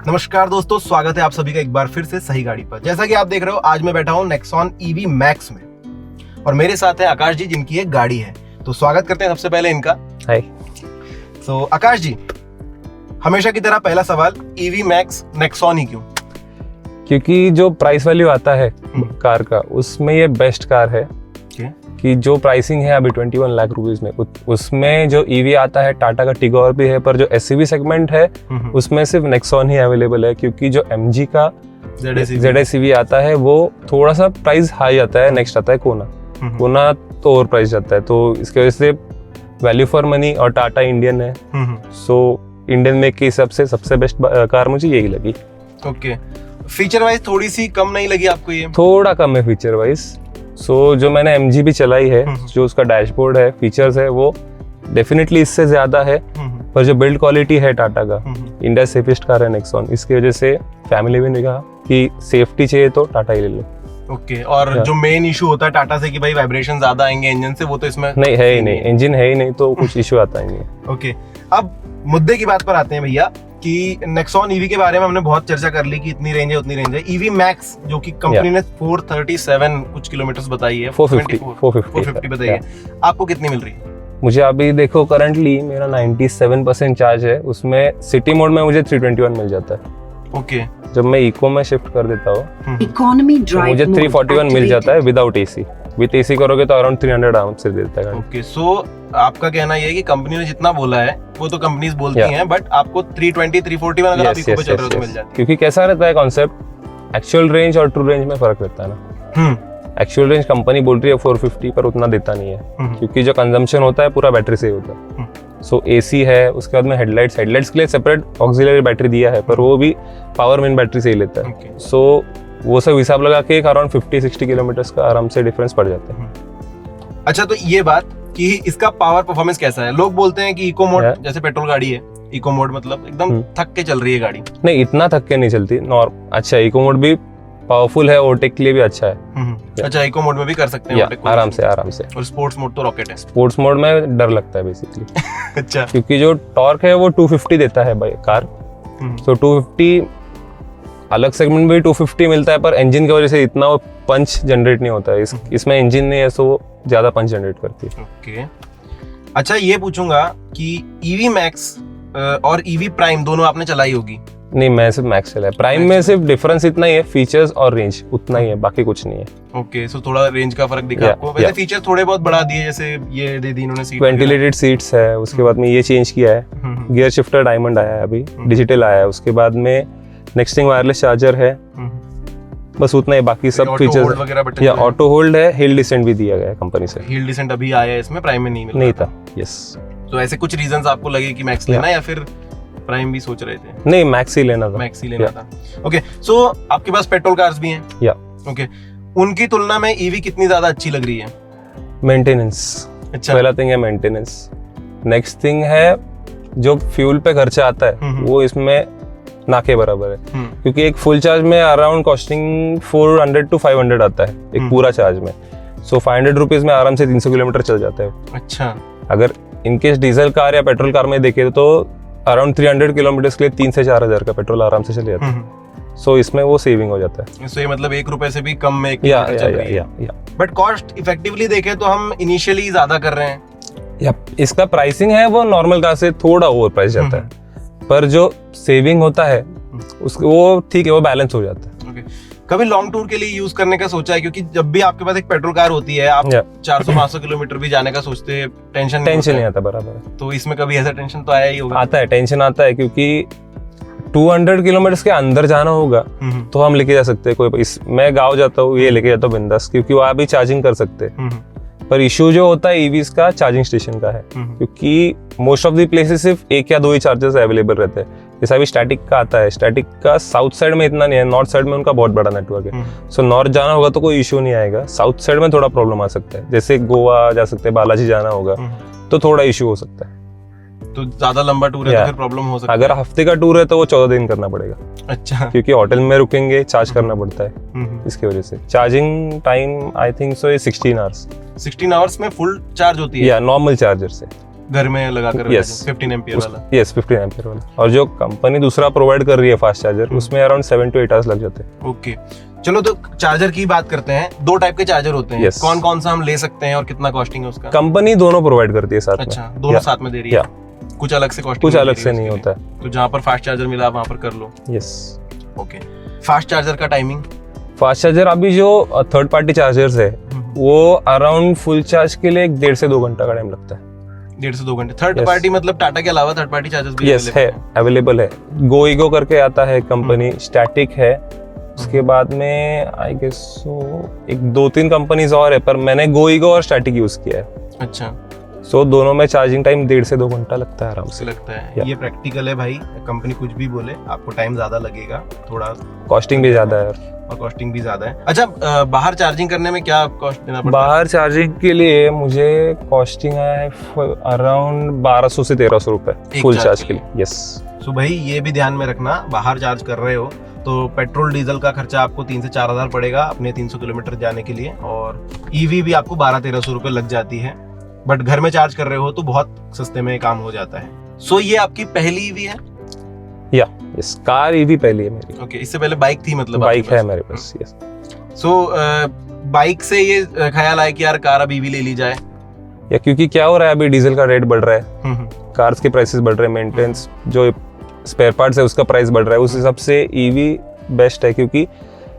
नमस्कार दोस्तों, स्वागत है आप सभी का एक बार फिर से सही गाड़ी पर। जैसा कि आप देख रहे हो, आज मैं बैठा हूं नेक्सॉन EV मैक्स में और मेरे साथ है आकाश जी, जिनकी एक गाड़ी है। तो स्वागत करते हैं सबसे पहले इनका। हाय। तो आकाश जी, हमेशा की तरह पहला सवाल, EV मैक्स नेक्सॉन ही क्यों? क्योंकि जो प्राइस वैल्यू आता है कार का, उसमें ये बेस्ट कार है। कि जो प्राइसिंग है अभी 21 लाख रुपीज में, उसमें जो EV आता है टाटा का टिगोर भी है, पर जो SUV सेगमेंट है उसमें सिर्फ नेक्सॉन ही अवेलेबल है। क्योंकि जो MG का ZSUV आता है वो थोड़ा सा प्राइस हाई आता है। नेक्स्ट आता है कोना तो ओवर प्राइस जाता है, तो इसके वजह से वैल्यू फॉर मनी और टाटा इंडियन है, सो इंडियन मेक के हिसाब से सबसे बेस्ट कार मुझे यही लगी। ओके, फीचर वाइज थोड़ी सी कम नहीं लगी आपको? ये थोड़ा कम है फीचर वाइज। सो जो मैंने MG भी चलाई है, जो उसका डैशबोर्ड है, फीचर्स है, वो डेफिनेटली इससे ज्यादा है। पर जो बिल्ड क्वालिटी है टाटा का, इंडिया सेफेस्ट कार है नेक्सॉन, इसकी वजह से फैमिली भी ने कहा कि सेफ्टी चाहिए तो टाटा ही ले लो। ओके, और जो मेन इशू होता है टाटा से कि भाई वाइब्रेशन ज्यादा आएंगे इंजन से, वो तो इसमें नहीं है ही नहीं। इंजन है ही नहीं तो कुछ इशू आता ही नहीं है। ओके, अब मुद्दे की बात पर आते हैं भैया कि नेक्सॉन EV के बारे में हमने बहुत चर्चा कर ली कि इतनी रेंज है उतनी रेंज है। EV मैक्स जो कि कंपनी ने 437 कुछ किलोमीटर बताई है, 450 बताई है, आपको कितनी मिल रही है? मुझे अभी देखो करंटली मेरा 97% चार्ज है। उसमें सिटी मोड में मुझे 321 मिल जाता है। ओके, जब मैं इको में शिफ्ट कर देता हूँ इकोनॉमी ड्राइव मुझे 341 मिल जाता है विदाउट AC। विद AC करोगे तो अराउंड 300 आराम से देता है। ओके, सो आपका कहना ये है कि कंपनी ने जितना बोला है वो तो कंपनीज बोलती हैं, बट आपको 320 341 अगर आप इको पे चल रहे हो तो मिल जाती है। क्योंकि कैसा रहता है कॉन्सेप्ट, एक्चुअल रेंज और ट्रू रेंज में फर्क रहता है ना। एक्चुअल रेंज कंपनी बोल रही है 450 पर उतना देता नहीं है, क्योंकि जो कंजम्पशन होता है पूरा बैटरी से ही होता है। सो AC है, उसके बाद में हेडलाइट्स के लिए सेपरेट ऑक्सिलरी बैटरी दिया है, पर वो भी पावर मेन बैटरी से ही लेता है। सो वो सब हिसाब लगा के अराउंड 50-60 किलोमीटर का आराम से डिफरेंस पड़ जाता है। अच्छा, तो ये बात कि इसका पावर परफॉर्मेंस कैसा है? लोग बोलते हैं कि इको मोड, जैसे पेट्रोल गाड़ी है, इको मोड मतलब एकदम थक के चल रही है गाड़ी। नहीं, इतना थक के नहीं चलती। अच्छा, इको मोड भी पावरफुल है, ओवरटेक के लिए भी अच्छा है। अच्छा, इको मोड में भी कर सकते हैं आराम से। और स्पोर्ट्स मोड तो रॉकेट है। स्पोर्ट्स मोड में डर लगता है बेसिकली। अच्छा, क्योंकि जो टॉर्क है वो 250 देता है बाइक कार। तो 250 अलग सेगमेंट में भी 250 मिलता है, पर इंजन की वजह से इतना वो पंच जनरेट नहीं होता है। इसमें इंजन नहीं है, सो वो ज्यादा पंच जनरेट करती है। ओके, अच्छा ये पूछूंगा कि EV मैक्स और EV प्राइम दोनों आपने चलाई होगी? नहीं, मैं सिर्फ मैक्स चला है। प्राइम में सिर्फ डिफरेंस इतना ही है, फीचर्स और रेंज उतना ही है, बाकी कुछ नहीं है। ओके, सो थोड़ा रेंज का फर्क दिखा आपको? वैसे फीचर थोड़े बहुत बढ़ा दिए, जैसे ये दे दी इन्होंने सीट, वेंटिलेटेड सीट्स है, उसके बाद में ये चेंज किया है, गियर शिफ्टर डायमंड आया है, अभी डिजिटल आया है, उसके बाद में नेक्स्ट थिंग वायरलेस चार्जर है, बस उतना ही। बाकी सब फीचर्स या ऑटो होल्ड है, हिल डिसेंट भी दिया गया है कंपनी से। हिल डिसेंट अभी आया है, इसमें प्राइम में नहीं था। यस, तो ऐसे कुछ रीजंस आपको लगे कि मैक्स लेना या फिर प्राइम भी सोच रहे थे? नहीं, मैक्स ही लेना था। ओके, सो आपके पास पेट्रोल कार्स भी हैं? या ओके, उनकी तुलना में EV कितनी ज्यादा अच्छी लग रही है? मेंटेनेंस। अच्छा, पहला थिंग है मेंटेनेंस। नेक्स्ट थिंग है जो फ्यूल पे खर्चा आता है वो इसमें ना के बराबर है। क्योंकि एक फुल चार्ज में अराउंड कॉस्टिंग 400 to 500 आता है एक पूरा चार्ज में। सो 500 रुपीज में आराम से 300 किलोमीटर चल जाता है। अच्छा, अगर इनकेस डीजल कार या पेट्रोल कार में देखे तो अराउंड 300 किलोमीटर के लिए 3 से 4 हजार का पेट्रोल आराम से चले जाता है। सो इसमें वो सेविंग हो जाता है। सो ये मतलब 1 रुपए से भी कम में बट कॉस्ट इफेक्टिवली देखे तो हम इनिशियली ज्यादा कर रहे हैं। इसका प्राइसिंग है वो नॉर्मल कार से थोड़ा ओवर प्राइस जाता है, पर जो सेविंग होता है उसको वो ठीक है, वो बैलेंस हो जाता है। कभी लॉन्ग टूर के लिए यूज करने का सोचा है? क्योंकि जब भी आपके पास एक पेट्रोल कार होती है, आप 400-500 किलोमीटर भी जाने का सोचते हैं, टेंशन नहीं आता। बराबर। तो इसमें कभी ऐसा टेंशन तो आया ही होगा? आता है, टेंशन आता है, क्योंकि 200 किलोमीटर के अंदर जाना होगा तो हम लेके जा सकते हैं। मैं गाँव जाता हूँ, ये लेके जाता हूँ बिंदास, क्योंकि वहाँ भी चार्जिंग कर सकते हैं। पर इशू जो होता है EVs का चार्जिंग स्टेशन का है, क्योंकि मोस्ट ऑफ द प्लेसेस सिर्फ 1 या 2 ही चार्जर्स अवेलेबल रहते हैं। जैसा अभी स्टैटिक का आता है, स्टैटिक का साउथ साइड में इतना नहीं है, नॉर्थ साइड में उनका बहुत बड़ा नेटवर्क है। सो नॉर्थ जाना होगा तो कोई इशू नहीं आएगा, साउथ साइड में थोड़ा प्रॉब्लम आ सकता है। जैसे गोवा जा सकते हैं, बालाजी जाना होगा तो थोड़ा इशू हो सकता है। तो ज्यादा लंबा टूर है तो फिर प्रॉब्म हो सकता है। अगर हफ्ते का टूर है तो वो 14 दिन करना पड़ेगा। अच्छा, क्योंकि होटल में रुकेंगे, चार्ज करना पड़ता है, इसकी वजह से। Charging time I think so 16 hours में फुल चार्ज होती है या नॉर्मल चार्जर से? घर में लगा कर Yes. 15 एम्पियर वाला। यस 15 एम्पियर वाला। और जो कंपनी दूसरा प्रोवाइड कर रही है फास्ट चार्जर, उसमें अराउंड 7 to 8 आवर्स लग जाते हैं। ओके, चलो तो चार्जर की बात करते हैं। 2 टाइप के चार्जर होते हैं, Yes. कौन कौन सा हम ले सकते हैं और कितना कॉस्टिंग है उसका? कंपनी दोनों प्रोवाइड करती है साथ में। अच्छा, दोनों साथ में दे रही है, कुछ अलग से कॉस्टिंग? कुछ अलग से नहीं होता है। तो जहाँ पर फास्ट चार्जर मिला वहाँ पर कर लो। यस। ओके, फास्ट चार्जर का टाइमिंग? फास्ट चार्जर अभी जो थर्ड पार्टी चार्जर्स है वो अराउंड फुल चार्ज के लिए 1.5 से 2 घंटा का टाइम लगता है। 1.5 से 2 घंटे। Third Yes. पार्टी मतलब टाटा के अलावा थर्ड पार्टी चार्जर्स भी यस है, अवेलेबल है। गोइगो करके आता है कंपनी, स्टैटिक है। उसके बाद में आई गेस सो 1-2-3 कंपनीज और है, पर मैंने गोइगो और स्टैटिक यूज किया है। अच्छा, सो दोनों में चार्जिंग टाइम 1.5 से 2 घंटा लगता है आराम से। लगता है ये प्रैक्टिकल है भाई। कंपनी कुछ भी बोले, आपको टाइम ज्यादा लगेगा, थोड़ा कॉस्टिंग भी ज्यादा है और कॉस्टिंग भी ज्यादा है। अच्छा, बाहर चार्जिंग करने में क्या कॉस्ट देना पड़ता है? बाहर चार्जिंग के लिए मुझे कॉस्टिंग है अराउंड 1200 से 1300 रुपए फुल चार्ज के लिए। यस। सो भाई ये भी ध्यान में रखना, बाहर चार्ज कर रहे हो तो पेट्रोल डीजल का खर्चा आपको 3 से 4 हजार पड़ेगा अपने 300 किलोमीटर जाने के लिए, और ईवी भी आपको 1200-1300 रुपए लग जाती है। बट घर में चार्ज कर रहे हो तो बहुत सस्ते में काम हो जाता है। सो ये आपकी पहली ईवी है? या यस, कार ईवी पहली है मेरी। ओके, इससे पहले बाइक थी मतलब? बाइक है मेरे पास। यस। सो बाइक से ये ख्याल आया कि यार कार अब ईवी ले ली जाए? या क्योंकि क्या हो रहा है, अभी डीजल का रेट बढ़ रहा है, कार्स के प्राइसेस बढ़ रहे हैं, मेंटेनेंस जो स्पेयर पार्ट्स है उसका प्राइस बढ़ रहा है, उस हिसाब से ईवी बेस्ट है। क्योंकि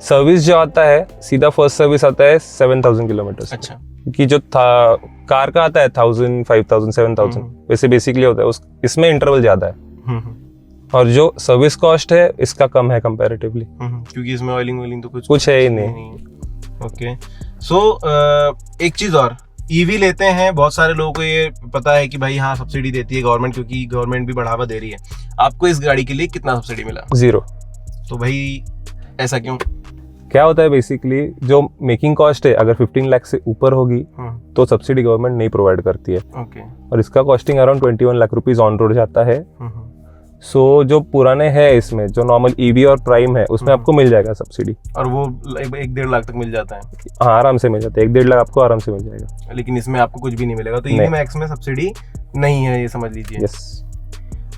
सर्विस जो आता है सीधा फर्स्ट सर्विस आता है 7000 किलोमीटर। अच्छा, क्योंकि जो था कार का आता है 1000, 5000, 7000 वैसे बेसिकली होता है, इसमें इंटरवल ज्यादा है। और जो सर्विस कॉस्ट है इसका कम है कंपैरेटिवली, क्योंकि इसमें ऑयलिंग तो कुछ है ही नहीं। ओके, सो एक चीज और, ईवी लेते हैं बहुत सारे लोगों को ये पता है कि भाई हाँ सब्सिडी देती है गवर्नमेंट, क्योंकि गवर्नमेंट भी बढ़ावा दे रही है। आपको इस गाड़ी के लिए कितना सब्सिडी मिला? 0। तो भाई ऐसा क्यों? क्या होता है बेसिकली, जो मेकिंग कॉस्ट है अगर 15 लाख से ऊपर होगी तो सब्सिडी गवर्नमेंट नहीं प्रोवाइड करती है। ओके, और इसका costing around 21 lakh rupees on road जाता है। सो जो पुराने हैं इसमें जो नॉर्मल ईवी और प्राइम है उसमें आपको मिल जाएगा सब्सिडी, और वो 1-1.5 लाख तक मिल जाता है? हाँ आराम से मिल जाता है, 1-1.5 लाख आपको आराम से मिल जाएगा। लेकिन इसमें आपको कुछ भी नहीं मिलेगा, तो ईवी मैक्स में सब्सिडी नहीं है, ये समझ लीजिए। यस।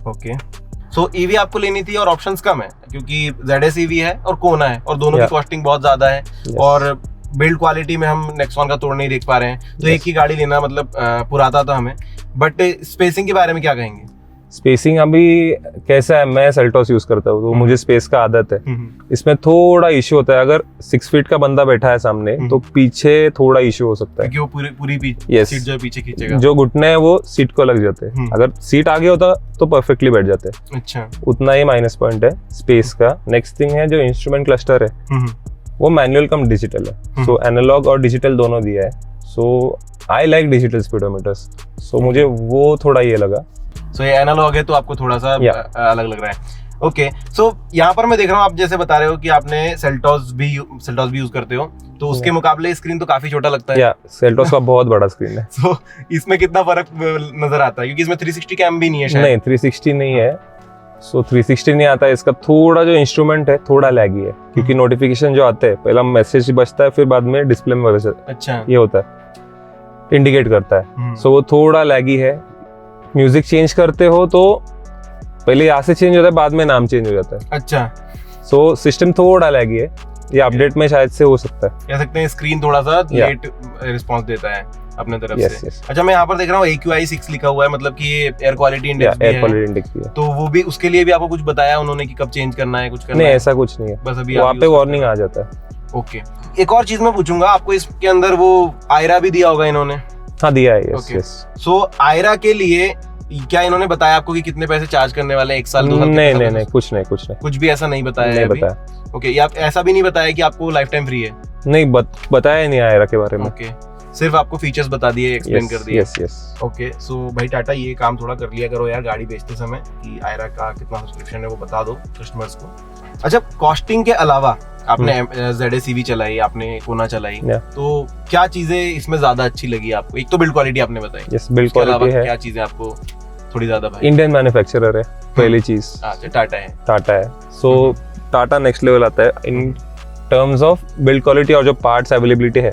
ओके, सो ईवी आपको लेनी थी और ऑप्शंस कम है, क्योंकि ZS ईवी है और कोना है, और दोनों की कॉस्टिंग बहुत ज्यादा है, और बिल्ड क्वालिटी में हम नेक्सॉन का तोड़ नहीं देख पा रहे हैं। तो एक ही गाड़ी लेना मतलब पुराता था हमें। बट स्पेसिंग के बारे में क्या कहेंगे? स्पेसिंग अभी कैसा है, मैं सेल्टोस यूज करता हूँ तो मुझे स्पेस का आदत है। इसमें थोड़ा इश्यू होता है, अगर 6 फीट का बंदा बैठा है सामने तो पीछे थोड़ा इश्यू हो सकता है, क्योंकि वो पूरी सीट जो पीछे खींचेगा, जो घुटने हैं वो सीट को लग जाते हैं। अगर सीट आगे होता तो परफेक्टली बैठ जाते हैं। अच्छा, उतना ही माइनस पॉइंट है स्पेस का। नेक्स्ट थिंग है जो इंस्ट्रूमेंट क्लस्टर है वो मैनुअल कम डिजिटल है, सो एनालॉग और डिजिटल दोनों दिया है। सो आई लाइक डिजिटल स्पीडोमीटर्स, सो मुझे वो थोड़ा ये लगा। सो ये एनालॉग है तो आपको थोड़ा सा अलग लग रहा है। ओके, सो यहाँ पर मैं देख रहा हूँ आप जैसे बता रहे हो कि आपने सेल्टोस भी यूज करते हो, तो उसके मुकाबले स्क्रीन तो काफी छोटा लगता है। सेल्टोस का बहुत बड़ा स्क्रीन है। सो इसमें कितना फर्क नजर आता है, क्योंकि इसमें 360 कैम भी नहीं है शायद? नहीं, 360 नहीं है। सो 360 नहीं आता है। इसका थोड़ा जो इंस्ट्रूमेंट है थोड़ा लैगी है, क्योंकि नोटिफिकेशन जो आते हैं पहला मैसेज बजता है, फिर बाद में डिस्प्ले में अच्छा ये होता है, इंडिकेट करता है। सो वो थोड़ा लैगी है। म्यूजिक चेंज करते हो तो पहले यहाँ से चेंज होता है, बाद में नाम चेंज हो जाता है। अच्छा, सो सिस्टम थोड़ा लैगी है, ये अपडेट में शायद से हो सकता है। कह सकते हैं स्क्रीन थोड़ा सा लेट रिस्पांस देता है अपने तरफ से। अच्छा, मैं यहाँ पर देख रहा हूँ AQI 6 लिखा हुआ है, मतलब कि ये एयर क्वालिटी इंडेक्स भी है। तो वो भी, उसके लिए भी आपको कुछ बताया उन्होंने कि कब चेंज करना है, कुछ करना नहीं है? ऐसा कुछ नहीं है, बस अभी वहाँ पे वार्निंग आ जाता है। ओके, एक और चीज मैं पूछूंगा आपको, इसके अंदर वो आयरा भी दिया होगा इन्होंने? हाँ दिया है। यस। सो आयरा के लिए क्या इन्होंने बताया आपको कि कितने पैसे चार्ज करने वाले हैं, 1 साल 2 साल? नहीं, कुछ नहीं ऐसा नहीं बताया अभी? ओके, या ऐसा भी नहीं बताया कि आपको लाइफ टाइम फ्री है? नहीं, बताया नहीं आयरा के बारे में। ओके, सिर्फ आपको फीचर्स बता दिए, एक्सप्लेन कर दिए। यस। ओके, सो भाई टाटा ये काम थोड़ा कर लिया करो यार गाड़ी बेचते समय, कि आयरा का कितना सब्सक्रिप्शन है वो बता दो कस्टमर्स को। अच्छा, कॉस्टिंग के अलावा आपने ZS ईवी चलाई, आपने कोना चलाई, तो क्या चीजें इसमें ज्यादा अच्छी लगी आपको? एक तो बिल्ड क्वालिटी आपने बताई। यस, बिल्ड क्वालिटी है। क्या चीजें आपको थोड़ी ज्यादा भाई? इंडियन मैन्युफैक्चरर है पहली चीज। अच्छा, टाटा है। सो टाटा नेक्स्ट लेवल आता है in terms of build quality, और जो पार्ट्स अवेलेबिलिटी है,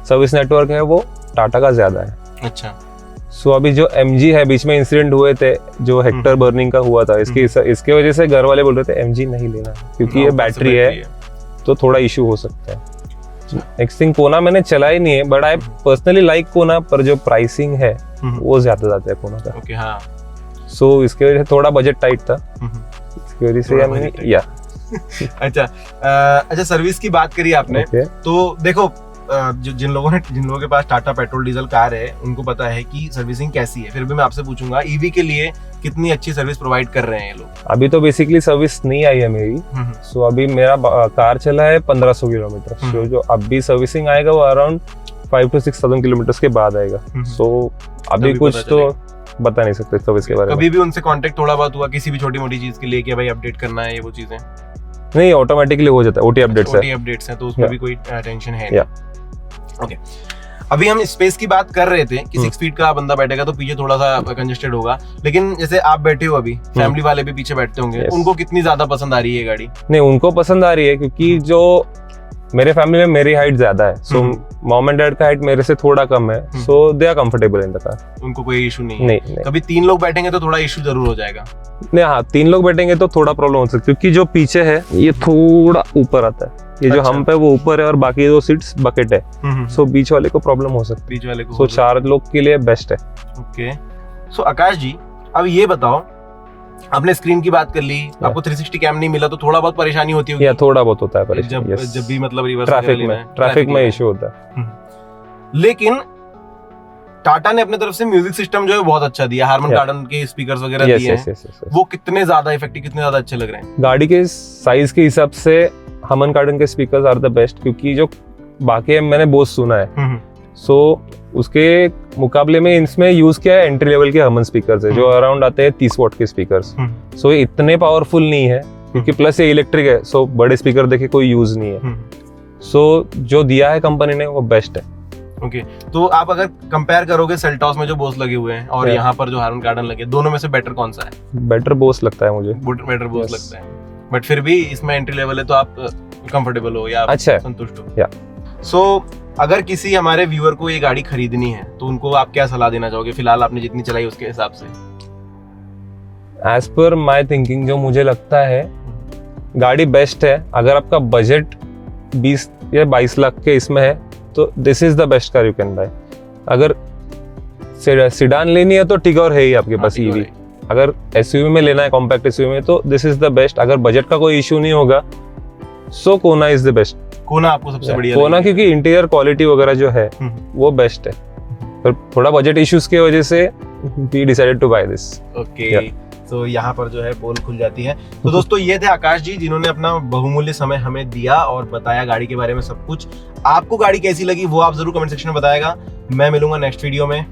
सर्विस नेटवर्क है वो टाटा का ज्यादा है। अच्छा, सो अभी जो MG है, बीच में इंसिडेंट हुए थे जो हेक्टर बर्निंग का हुआ था, इसके वजह से घर वाले बोल रहे थे MG नहीं लेना क्योंकि ये बैटरी है तो थोड़ा इशू हो सकता है। नेक्स्ट थिंग, कोना मैंने चला ही नहीं है, बट आई पर्सनली लाइक कोना, पर जो प्राइसिंग है वो ज्यादा है कोना का। ओके, हाँ। सो इसके वजह से थोड़ा बजट टाइट था, इसकी वजह से मैंने या अच्छा, सर्विस की बात करी आपने, तो देखो जिन लोगों के पास टाटा पेट्रोल डीजल कार है उनको पता है कि सर्विसिंग कैसी है। फिर भी मैं आपसे पूछूंगा, ईवी के लिए कितनी अच्छी सर्विस प्रोवाइड कर रहे हैं ये लोग? अभी तो बेसिकली सर्विस नहीं आई है मेरी, सो अभी मेरा कार चला है 1500 किलोमीटर, सो जो अभी सर्विसिंग आएगा वो अराउंड 5 to 6,000 किलोमीटर के बाद आएगा। सो अभी कुछ तो बता नहीं सकते सर्विस के बारे में। कभी भी उनसे कांटेक्ट थोड़ा बहुत हुआ किसी भी छोटी मोटी चीज के लिए कि भाई अपडेट करना है, ये वो चीजें? नहीं, ऑटोमेटिकली हो जाता है, OT अपडेट्स हैं तो उसमें भी कोई टेंशन है नहीं। ओके, अभी हम स्पेस की बात कर रहे थे कि 6 फीट का बंदा बैठेगा तो पीछे थोड़ा सा कंजेस्टेड होगा, लेकिन जैसे आप बैठे हो अभी, फैमिली वाले भी पीछे बैठते होंगे, उनको कितनी ज्यादा पसंद आ रही है गाड़ी? नहीं, उनको पसंद आ रही है क्योंकि जो मेरे फैमिली में मेरी हाइट ज्यादा है, सो मॉम एंड डैड का हाइट मेरे से थोड़ा कम है, so they are comfortable in the car. उनको कोई इशू नहीं है। कभी 3 लोग बैठेंगे तो थोड़ा इशू जरूर हो जाएगा। नहीं, हाँ, 3 लोग बैठेंगे तो थोड़ा प्रॉब्लम हो सकती है क्योंकि जो पीछे है ये थोड़ा ऊपर आता है, ये जो हम पे वो ऊपर है और बाकी 2 सीट्स बकेट है, सो बीच वाले को प्रॉब्लम हो सकती है, बीच वाले को। सो 4 लोग के लिए बेस्ट है। ओके, सो आकाश जी अब ये बताओ, आपने स्क्रीन की बात कर ली, आपको 360 कैम नहीं मिला तो थोड़ा बहुत परेशानी होती होगी? या थोड़ा बहुत होता है परेशानी, जब भी मतलब रिवर्स ट्रैफिक में इशू होता है। लेकिन टाटा ने अपने तरफ से म्यूजिक सिस्टम जो है बहुत अच्छा दिया, हारमन गार्डन के स्पीकर्स वगैरह दिए हैं, वो कितने ज्यादा इफेक्टिव, कितने ज्यादा अच्छे लग रहे हैं? गाड़ी के साइज के हिसाब से हारमन गार्डन के स्पीकर्स आर द बेस्ट, क्योंकि जो बाकी मैंने बहुत सुना है, सो उसके मुकाबले में इसमें यूज किया है एंट्री लेवल के हारमन स्पीकर्स है जो अराउंड आते हैं 30 वॉट के स्पीकर्स, सो ये इतने पावरफुल नहीं है क्योंकि प्लस ये इलेक्ट्रिक है, सो बड़े स्पीकर देखे कोई यूज नहीं है, सो जो दिया है कंपनी ने वो बेस्ट है। ओके, तो आप अगर कंपेयर करोगे सेल्टॉस में जो बोस लगे हुए हैं और यहाँ पर जो हारमन गार्डन लगे, दोनों में से बेटर कौन सा है? बेटर बोस लगता है मुझे, बेटर बोस लगता है, बट फिर भी इसमें एंट्री लेवल है तो आप कंफर्टेबल हो या अच्छा संतुष्ट हो? सो अगर किसी हमारे व्यूअर को ये गाड़ी खरीदनी है तो उनको आप क्या सलाह देना चाहोगे, फिलहाल आपने जितनी चलाई उसके हिसाब से? एज पर माई थिंकिंग जो मुझे लगता है गाड़ी बेस्ट है, अगर आपका बजट 20 या 22 लाख के इसमें है तो this is the best car you can buy. अगर सिडान लेनी है तो टिगोर है ही आपके पास ईवी, अगर एसयूवी में लेना है, कॉम्पैक्ट एसयूवी में, तो दिस इज द बेस्ट। अगर बजट का कोई इशू नहीं होगा सो कोना इज द बेस्ट। कोना आपको सबसे बढ़िया कोना क्योंकि इंटीरियर क्वालिटी वगैरह जो है वो बेस्ट है, पर थोड़ा बजट इश्यूज की वजह से we decided to buy this. Okay, तो यहाँ पर जो है पोल खुल जाती है। तो दोस्तों ये थे आकाश जी जिन्होंने अपना बहुमूल्य समय हमें दिया और बताया गाड़ी के बारे में सब कुछ। आपको गाड़ी कैसी लगी वो आप जरूर कमेंट सेक्शन में बताएगा। मैं मिलूंगा नेक्स्ट वीडियो में।